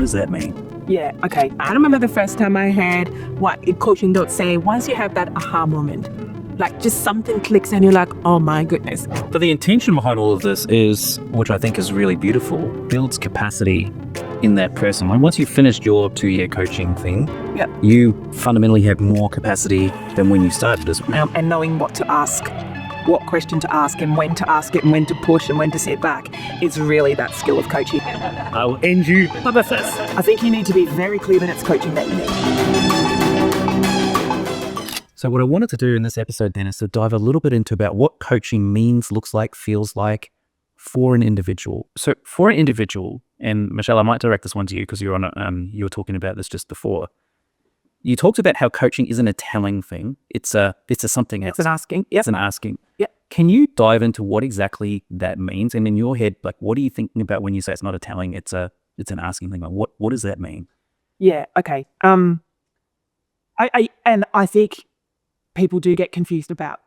what does that mean? Yeah, okay. I remember the first time I heard what coaching don't say, once you have that aha moment, like just something clicks and you're like, oh my goodness. But the intention behind all of this is, which I think is really beautiful, builds capacity in that person. Like once you've finished your 2-year coaching thing, Yep. you fundamentally have more capacity than when you started as well. And knowing what to ask, what question to ask and when to ask it and when to push and when to sit back is really that skill of coaching. I will end you with this. I think you need to be very clear when it's coaching that you need. So what I wanted to do in this episode then is to dive a little bit into about what coaching means, looks like, feels like for an individual. So for an individual, and Michelle, I might direct this one to you because you were talking about this just before. You talked about how coaching isn't a telling thing. It's a something else. It's an asking. Yep. It's an asking. Yep. Can you dive into what exactly that means? And in your head, like, what are you thinking about when you say it's not a telling, it's an asking thing? Like, what does that mean? Yeah. Okay. I think people do get confused about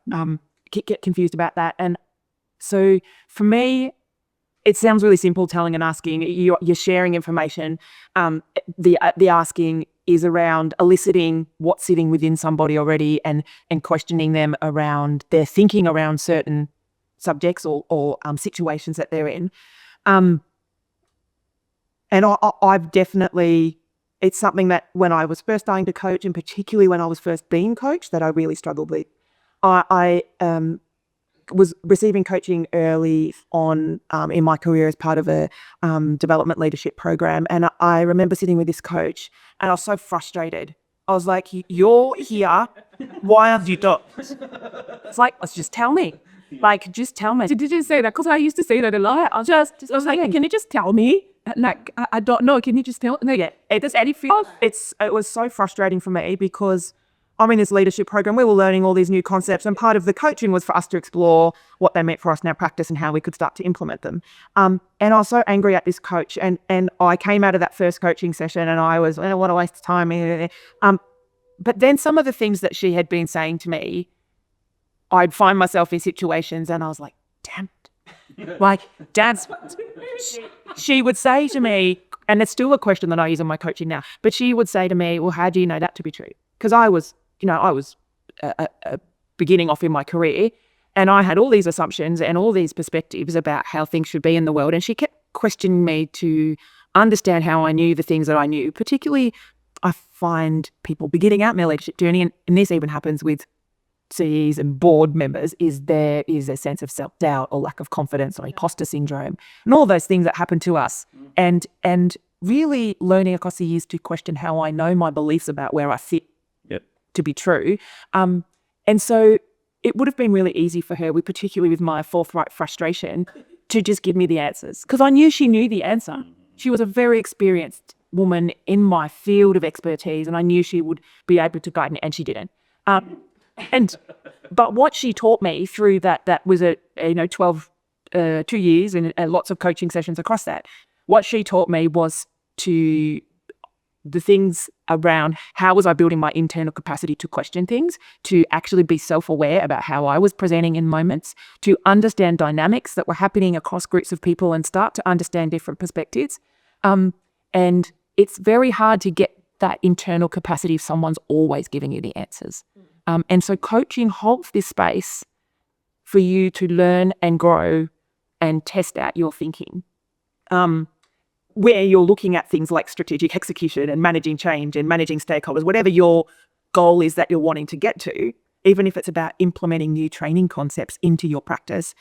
that. And so for me, it sounds really simple, telling and asking. You're sharing information. The asking is around eliciting what's sitting within somebody already and questioning them around their thinking around certain subjects or situations that they're in. And I've definitely, it's something that when I was first starting to coach, and particularly when I was first being coached, that I really struggled with. I was receiving coaching early on in my career as part of a development leadership program. And I remember sitting with this coach and I was so frustrated. I was like, you're here. Why aren't you not? It's like, let's just tell me. Like, just tell me. Did you say that? Because I used to say that a lot. I was like, can you just tell me? Like, I don't know. Can you just tell me? Yeah, does Eddie feel? It was so frustrating for me because I'm in this leadership program. We were learning all these new concepts, and part of the coaching was for us to explore what they meant for us in our practice and how we could start to implement them. And I was so angry at this coach, and I came out of that first coaching session, and I was, what a waste of time. But then some of the things that she had been saying to me, I'd find myself in situations, and I was like, damn it. Like, Dad's, she would say to me, and it's still a question that I use in my coaching now, but she would say to me, well, how do you know that to be true? Because I was beginning off in my career, and I had all these assumptions and all these perspectives about how things should be in the world. And she kept questioning me to understand how I knew the things that I knew. Particularly, I find people beginning out in their leadership journey, and this even happens with CEs and board members, there is a sense of self-doubt or lack of confidence or imposter syndrome and all those things that happen to us. And really learning across the years to question how I know my beliefs about where I sit to be true. And so it would have been really easy for her, particularly with my forthright frustration, to just give me the answers because I knew she knew the answer. She was a very experienced woman in my field of expertise, and I knew she would be able to guide me, and she didn't. But what she taught me through that was 2 years and lots of coaching sessions across that. What she taught me was the things around how was I building my internal capacity to question things, to actually be self-aware about how I was presenting in moments, to understand dynamics that were happening across groups of people and start to understand different perspectives. And it's very hard to get that internal capacity if someone's always giving you the answers. And so coaching holds this space for you to learn and grow and test out your thinking, where you're looking at things like strategic execution and managing change and managing stakeholders, whatever your goal is that you're wanting to get to, even if it's about implementing new training concepts into your practice.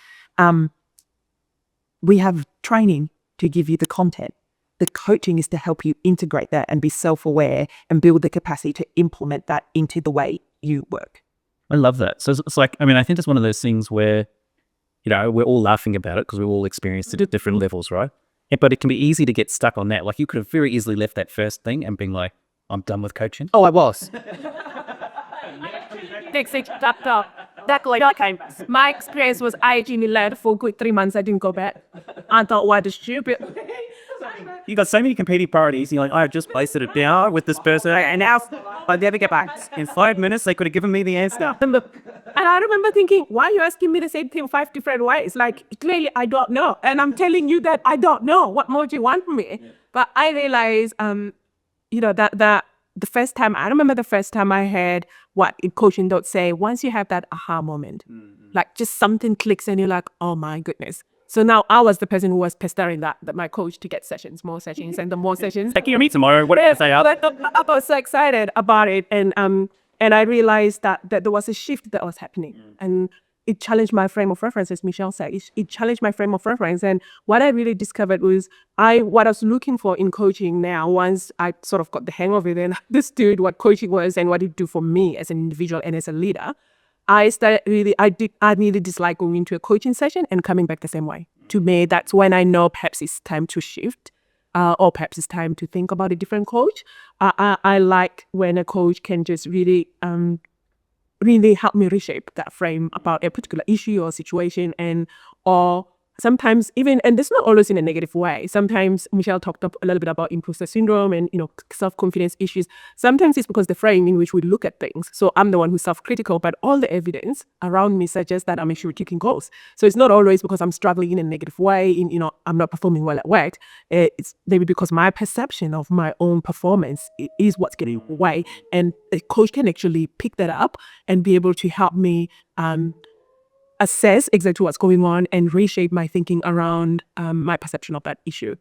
We have training to give you the content. The coaching is to help you integrate that and be self-aware and build the capacity to implement that into the way you work. I love that. So it's like, I think it's one of those things where, we're all laughing about it because we've all experienced it at different levels, right? But it can be easy to get stuck on that. Like you could have very easily left that first thing and been like, I'm done with coaching. Oh, I was. My experience was I actually left for a good 3 months. I didn't go back. I thought, why the stupid? You got so many competing priorities. And you're like, I just placed it down with this person, and now I'll never get back. In 5 minutes, they could have given me the answer. And I remember thinking, why are you asking me the same thing 5 different ways? Like, clearly I don't know. And I'm telling you that I don't know. What more do you want from me? But I realized, that the first time, I remember the first time I heard what in coaching don't say, once you have that aha moment, like just something clicks and you're like, oh my goodness. So now I was the person who was pestering that my coach to get sessions, more sessions, and the more sessions. Taking me tomorrow. What did I say? I was so excited about it, and I realized that there was a shift that was happening, and it challenged my frame of reference, as Michelle said. It challenged my frame of reference, and what I really discovered was what I was looking for in coaching now. Once I sort of got the hang of it and understood what coaching was and what it do for me as an individual and as a leader, I really dislike going into a coaching session and coming back the same way. To me, that's when I know perhaps it's time to shift, or perhaps it's time to think about a different coach. I like when a coach can just really help me reshape that frame about a particular issue or situation, or sometimes even, and it's not always in a negative way. Sometimes Michelle talked a little bit about imposter syndrome and, self-confidence issues. Sometimes it's because the frame in which we look at things. So I'm the one who's self-critical, but all the evidence around me suggests that I'm actually kicking goals. So it's not always because I'm struggling in a negative way, I'm not performing well at work. It's maybe because my perception of my own performance is what's getting in the way. And a coach can actually pick that up and be able to help me assess exactly what's going on and reshape my thinking around my perception of that issue.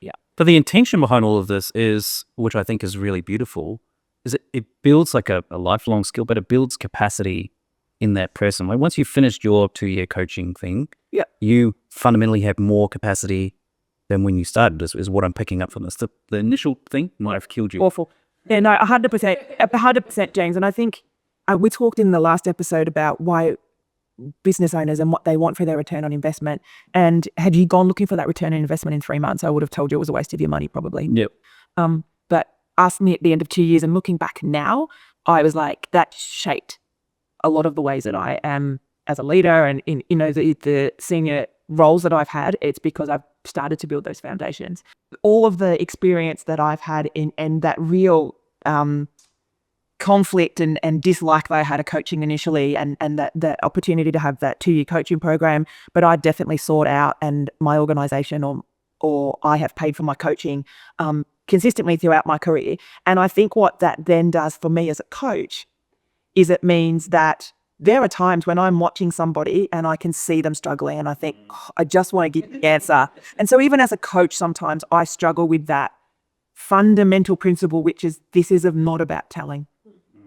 Yeah. But the intention behind all of this is, which I think is really beautiful, is it builds like a lifelong skill, but it builds capacity in that person. Like once you've finished your 2-year coaching thing, you fundamentally have more capacity than when you started, is what I'm picking up from this. The initial thing might have killed you. Awful. Yeah, no, 100%, James. And I think we talked in the last episode about why business owners and what they want for their return on investment. And had you gone looking for that return on investment in 3 months, I would have told you it was a waste of your money, probably. Yep. But ask me at the end of 2 years and looking back now, I was like, that shaped a lot of the ways that I am as a leader and in, the senior roles that I've had. It's because I've started to build those foundations. All of the experience that I've had and that real conflict and dislike that I had of coaching initially and that opportunity to have that 2-year coaching program, but I definitely sought out, and my organization or I have paid for my coaching consistently throughout my career. And I think what that then does for me as a coach is it means that there are times when I'm watching somebody and I can see them struggling and I think, I just want to give the answer. And so even as a coach, sometimes I struggle with that fundamental principle, which is this is not about telling.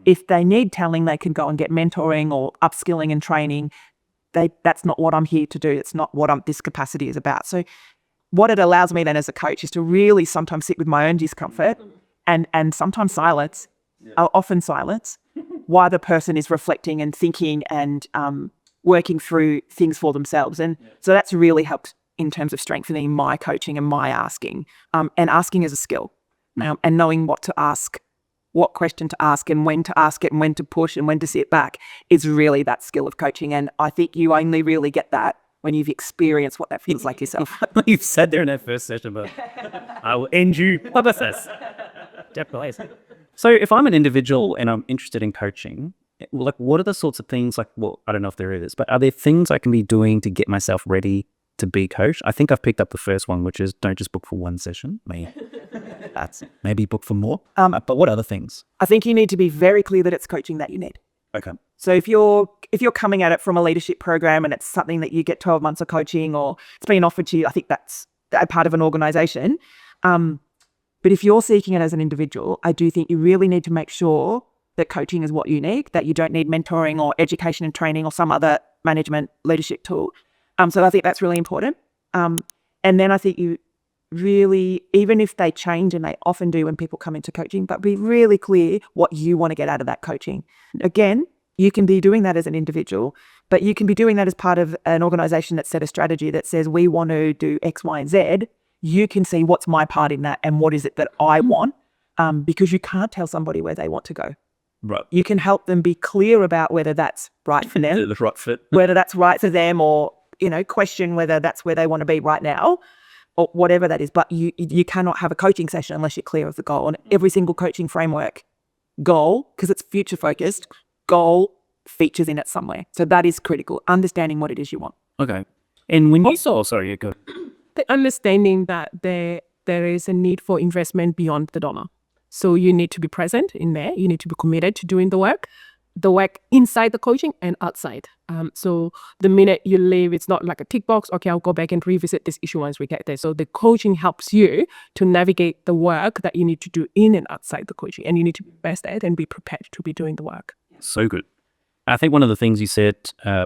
If they need telling, they can go and get mentoring or upskilling and training. That's not what I'm here to do. It's not what this capacity is about. So what it allows me then as a coach is to really sometimes sit with my own discomfort and sometimes silence, often silence, while the person is reflecting and thinking and working through things for themselves. And so that's really helped in terms of strengthening my coaching and my asking. And asking is a skill. And knowing what to ask, what question to ask and when to ask it and when to push and when to sit back is really that skill of coaching. And I think you only really get that when you've experienced what that feels like yourself. You've said there in that first session, but I will end you with this. Definitely. So if I'm an individual and I'm interested in coaching, like what are the sorts of things I don't know if there is, but are there things I can be doing to get myself ready to be coached? I think I've picked up the first one, which is don't just book for one session. Maybe book for more. But what other things? I think you need to be very clear that it's coaching that you need. Okay. So if you're coming at it from a leadership program and it's something that you get 12 months of coaching or it's being offered to you, I think that's a part of an organization. But if you're seeking it as an individual, I do think you really need to make sure that coaching is what you need, that you don't need mentoring or education and training or some other management leadership tool. So I think that's really important. And then I think you really, even if they change, and they often do when people come into coaching, but be really clear what you want to get out of that coaching. Again, you can be doing that as an individual, but you can be doing that as part of an organization that set a strategy that says, we want to do X, Y, and Z. You can see what's my part in that and what is it that I want, because you can't tell somebody where they want to go. Right. You can help them be clear about whether that's right for them, The right fit. whether that's right for them, or, question whether that's where they want to be right now, or whatever that is. But you cannot have a coaching session unless you're clear of the goal. And every single coaching framework goal, because it's future focused, goal features in it somewhere. So that is critical, understanding what it is you want. Okay. And when you sorry, you go. The understanding that there is a need for investment beyond the dollar. So you need to be present in there. You need to be committed to doing the work inside the coaching and outside. So the minute you leave, it's not like a tick box. Okay, I'll go back and revisit this issue once we get there. So the coaching helps you to navigate the work that you need to do in and outside the coaching, and you need to be best at and be prepared to be doing the work. So good. I think one of the things you said,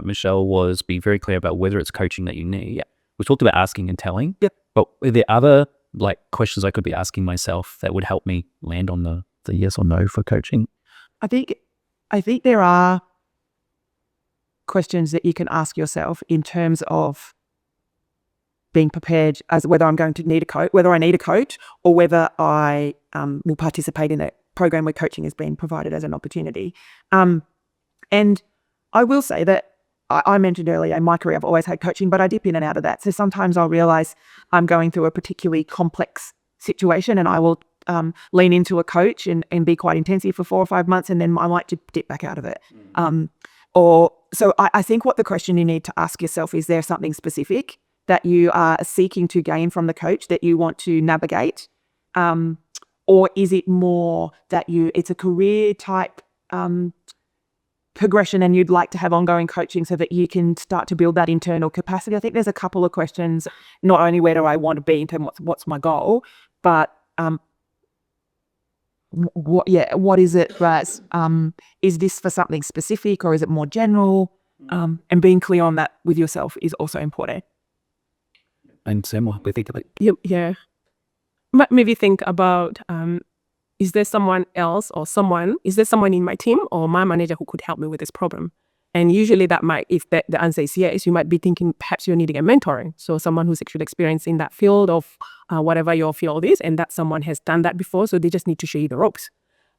Michelle, was be very clear about whether it's coaching that you need. Yeah. We talked about asking and telling. Yep. But are there other questions I could be asking myself that would help me land on the yes or no for coaching? I think there are questions that you can ask yourself in terms of being prepared as whether I'm going to need a coach, whether I need a coach, or whether I will participate in a program where coaching is being provided as an opportunity. And I will say that I mentioned earlier in my career, I've always had coaching, but I dip in and out of that. So sometimes I'll realize I'm going through a particularly complex situation and I will lean into a coach and be quite intensive for 4 or 5 months, and then I might dip back out of it. So I think what the question you need to ask yourself is there something specific that you are seeking to gain from the coach that you want to navigate? Or is it more that it's a career type progression and you'd like to have ongoing coaching so that you can start to build that internal capacity? I think there's a couple of questions, not only where do I want to be in terms of what's my goal, but what is it that is this for something specific or is it more general? And being clear on that with yourself is also important. And Sam, what do you think of it? Yeah. Maybe think about, is there someone else is there someone in my team or my manager who could help me with this problem? And usually that might, if the answer is yes, you might be thinking perhaps you're needing a mentoring. So someone who's actually experienced in that field of whatever your field is, and that someone has done that before, so they just need to show you the ropes.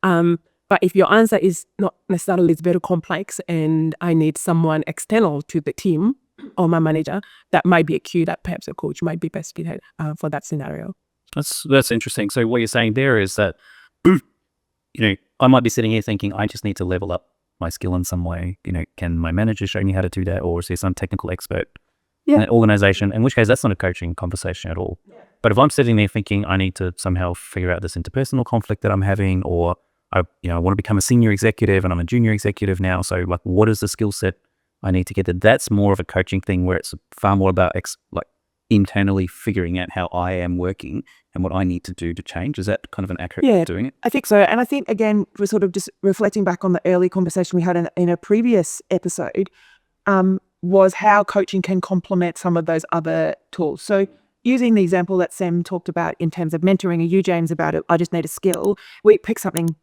But if your answer is not necessarily, it's very complex and I need someone external to the team or my manager, that might be a cue that perhaps a coach might be best fitted for that scenario. That's interesting. So what you're saying there is that, I might be sitting here thinking, I just need to level up my skill in some way. Can my manager show me how to do that? Or is there some technical expert in an organization? In which case, that's not a coaching conversation at all. Yeah. But if I'm sitting there thinking I need to somehow figure out this interpersonal conflict that I'm having, or I want to become a senior executive and I'm a junior executive now. So what is the skill set I need to get to? That's more of a coaching thing where it's far more about internally figuring out how I am working and what I need to do to change. Is that kind of an accurate way of doing it? I think so. And I think, again, we're sort of just reflecting back on the early conversation we had in a previous episode, was how coaching can complement some of those other tools. So using the example that Sam talked about in terms of mentoring, and you, James, about it, I just need a skill, we pick something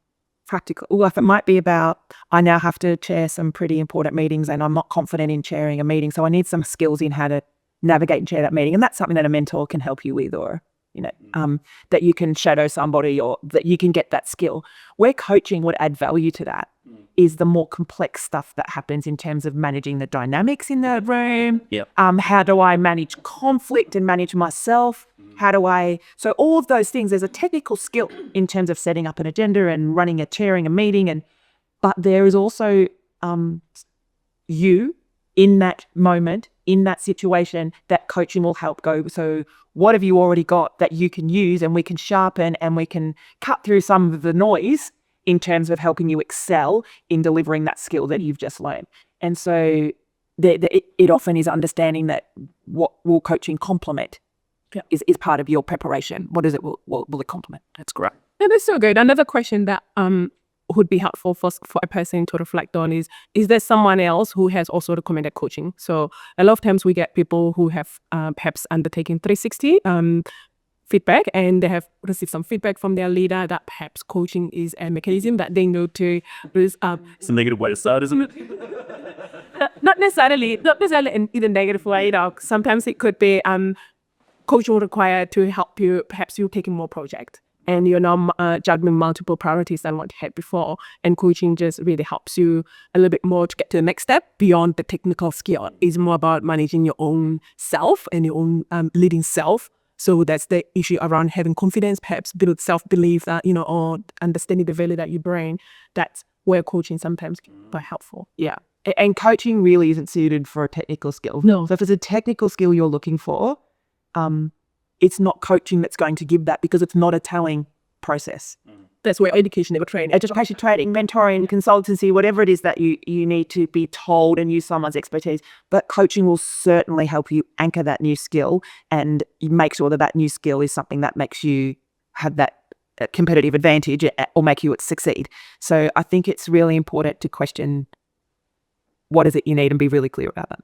practical. Well, if it might be about, I now have to chair some pretty important meetings and I'm not confident in chairing a meeting, so I need some skills in how to navigate and chair that meeting. And that's something that a mentor can help you with, or that you can shadow somebody, or that you can get that skill. Where coaching would add value to that is the more complex stuff that happens in terms of managing the dynamics in the room. Yep. How do I manage conflict and manage myself? So all of those things, there's a technical skill in terms of setting up an agenda and chairing a meeting, but there is also you in that moment, in that situation, that coaching will help go. So what have you already got that you can use, and we can sharpen and we can cut through some of the noise in terms of helping you excel in delivering that skill that you've just learned. And so it often is understanding that what will coaching complement is part of your preparation. What is it will it complement? That's great. And that's so good. Another question that would be helpful for a person to reflect on is there someone else who has also recommended coaching? So a lot of times we get people who have perhaps undertaken 360 feedback, and they have received some feedback from their leader that perhaps coaching is a mechanism that they know to use. It's a negative way to start, isn't it? Not necessarily in a negative way. Sometimes it could be coaching will require to help you, perhaps you're taking more project and you're now juggling multiple priorities than what you had before. And coaching just really helps you a little bit more to get to the next step beyond the technical skill. It's more about managing your own self and your own leading self. So that's the issue around having confidence, perhaps build self-belief that, or understanding the value that you bring. That's where coaching sometimes can be helpful. Yeah. And coaching really isn't suited for a technical skill. No. So if it's a technical skill you're looking for, it's not coaching that's going to give that, because it's not a telling process. That's where education never trained. Education, training, mentoring, consultancy, whatever it is that you need to be told and use someone's expertise. But coaching will certainly help you anchor that new skill and make sure that that new skill is something that makes you have that competitive advantage or make you succeed. So I think it's really important to question what is it you need and be really clear about that.